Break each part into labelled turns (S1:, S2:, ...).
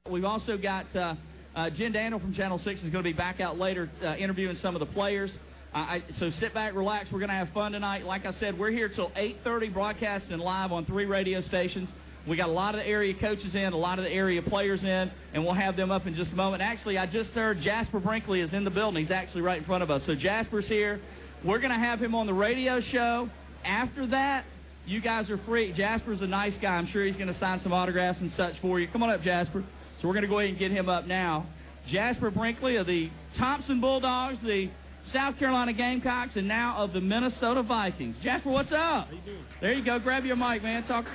S1: We've also got Jen Daniel from Channel 6 is going to be back out later interviewing some of the players. So sit back, relax. We're going to have fun tonight. Like I said, we're here till 8:30, broadcasting live on 3 radio stations. We got a lot of the area coaches in, a lot of the area players in, and we'll have them up in just a moment. Actually, I just heard Jasper Brinkley is in the building. He's actually right in front of us. So Jasper's here. We're going to have him on the radio show. After that, you guys are free. Jasper's a nice guy. I'm sure he's going to sign some autographs and such for you. Come on up, Jasper. So we're going to go ahead and get him up now. Jasper Brinkley of the Thompson Bulldogs, the South Carolina Gamecocks, and now of the Minnesota Vikings. Jasper, what's up?
S2: How you doing?
S1: There you go. Grab your mic, man. Talk.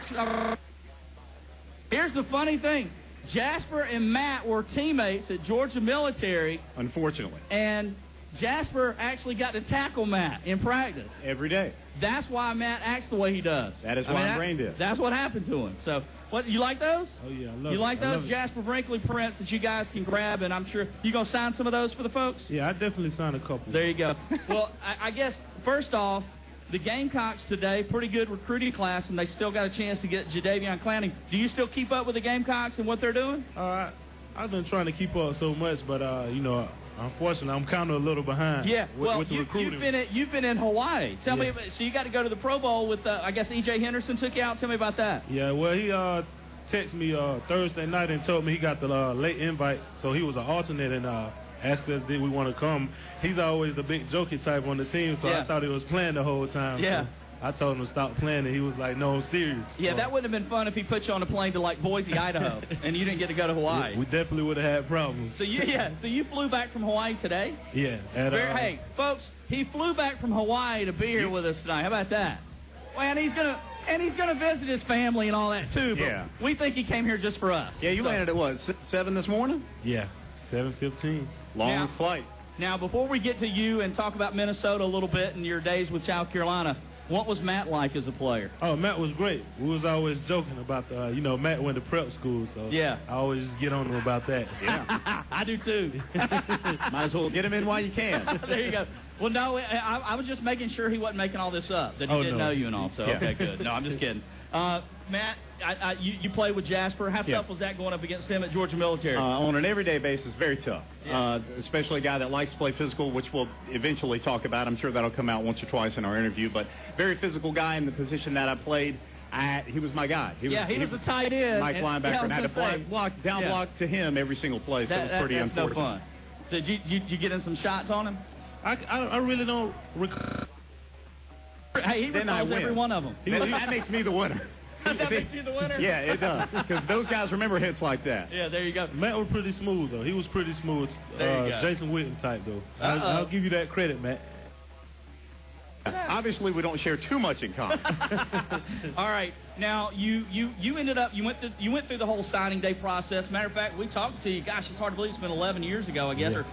S1: Here's the funny thing. Jasper and Matt were teammates at Georgia Military.
S3: Unfortunately.
S1: And Jasper actually got to tackle Matt in practice.
S3: Every day.
S1: That's why Matt acts the way he does.
S3: That is why I'm brain dead.
S1: That's what happened to him. So, what, you like those?
S2: Oh, yeah, I love
S1: You
S2: it.
S1: like
S2: I
S1: those
S2: love it.
S1: Jasper Brinkley prints that you guys can grab, and I'm sure you going to sign some of those for the folks?
S2: Yeah, I definitely signed a couple.
S1: There you go. Well, I guess, first off, the Gamecocks today, pretty good recruiting class, and they still got a chance to get Jadeveon Clowney. Do you still keep up with the Gamecocks and what they're doing?
S2: I've been trying to keep up so much, but, you know, unfortunately, I'm kind of a little behind with the recruiting.
S1: You've been in Hawaii. Tell me, so you got to go to the Pro Bowl with, I guess, E.J. Henderson took you out. Tell me about that.
S2: Yeah, well, he texted me Thursday night and told me he got the late invite, so he was an alternate and asked us did we want to come. He's always the big jokey type on the team, so I thought he was playing the whole time.
S1: Yeah.
S2: So I told him to stop playing, and he was like, no, I'm serious.
S1: Yeah,
S2: so
S1: that wouldn't have been fun if he put you on a plane to, like, Boise, Idaho, and you didn't get to go to Hawaii.
S2: We definitely would have had problems.
S1: So you flew back from Hawaii today?
S2: Yeah.
S1: Hey, folks, he flew back from Hawaii to be here with us tonight. How about that? Well, and he's gonna visit his family and all that too. But we think he came here just for us.
S3: Yeah, you landed at what, 7 this morning?
S2: Yeah, 7:15.
S3: Long flight.
S1: Now, before we get to you and talk about Minnesota a little bit and your days with South Carolina, what was Matt like as a player?
S2: Oh, Matt was great. We was always joking about you know, Matt went to prep school, so I always just get on him about that.
S3: Yeah.
S1: I do too.
S3: Might as well get him in while you can.
S1: There you go. Well, no, I was just making sure he wasn't making all this up, that he didn't know you and all. So, okay, good. No, I'm just kidding. Matt, you played with Jasper. How tough was that going up against him at Georgia Military?
S3: On an everyday basis, very tough.
S1: Yeah.
S3: Especially a guy that likes to play physical, which we'll eventually talk about. I'm sure that'll come out once or twice in our interview. But very physical guy in the position that I played. He was my guy. He was
S1: a tight end.
S3: Mike linebacker, and I had to down block to him every single play, so it was pretty unfortunate.
S1: No fun. Did you get in some shots on him?
S2: I really don't recall.
S1: Hey, he recalls every one of them.
S3: That makes me the winner.
S1: That makes you the winner?
S3: Yeah, it does. Because those guys remember hits like that.
S1: Yeah, there you go.
S2: Matt was pretty smooth, though. He was pretty smooth.
S1: There you go.
S2: Jason Witten type, though. I'll give you that credit, Matt.
S3: Obviously, we don't share too much in common.
S1: All right. Now, you ended up, you went through the whole signing day process. Matter of fact, we talked to you. Gosh, it's hard to believe it's been 11 years ago, I guess, or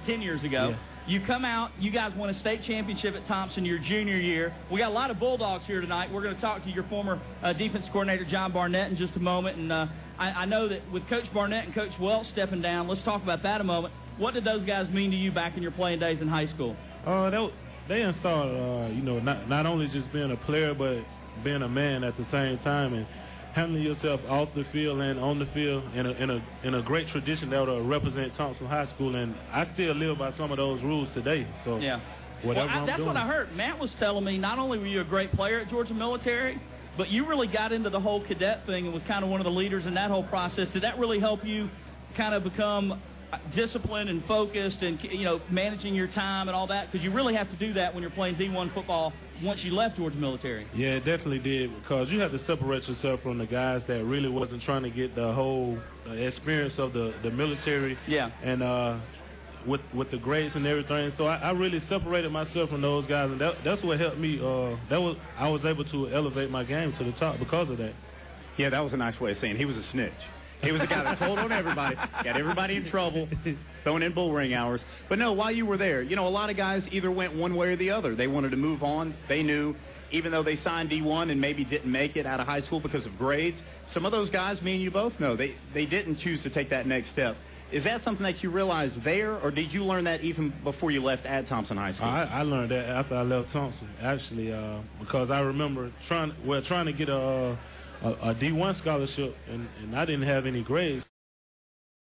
S1: 10 years ago.
S2: Yeah.
S1: You come out, you guys won a state championship at Thompson your junior year. We got a lot of Bulldogs here tonight. We're going to talk to your former defense coordinator, John Barnett, in just a moment. And I know that with Coach Barnett and Coach Welch stepping down, let's talk about that a moment. What did those guys mean to you back in your playing days in high school?
S2: They installed, you know, not only just being a player, but being a man at the same time, and handling yourself off the field and on the field in a great tradition that will represent Thompson High School, and I still live by some of those rules today. So
S1: that's what I heard. Matt was telling me not only were you a great player at Georgia Military, but you really got into the whole cadet thing and was kind of one of the leaders in that whole process. Did that really help you kind of become disciplined and focused and, you know, managing your time and all that? Because you really have to do that when you're playing D1 football once you left Georgia Military.
S2: Yeah, it definitely did, because you have to separate yourself from the guys that really wasn't trying to get the whole experience of the military.
S1: Yeah.
S2: And with the grades and everything. So I really separated myself from those guys, and that's what helped me. I was able to elevate my game to the top because of that.
S3: Yeah, that was a nice way of saying he was a snitch. He was a guy that told on everybody, got everybody in trouble, throwing in bull ring hours. But no, while you were there, you know, a lot of guys either went one way or the other. They wanted to move on. They knew, even though they signed D1 and maybe didn't make it out of high school because of grades, some of those guys, me and you both know, they didn't choose to take that next step. Is that something that you realized there, or did you learn that even before you left at Thompson High School?
S2: I learned that after I left Thompson, actually, because I remember trying to get a D1 scholarship, and I didn't have any grades.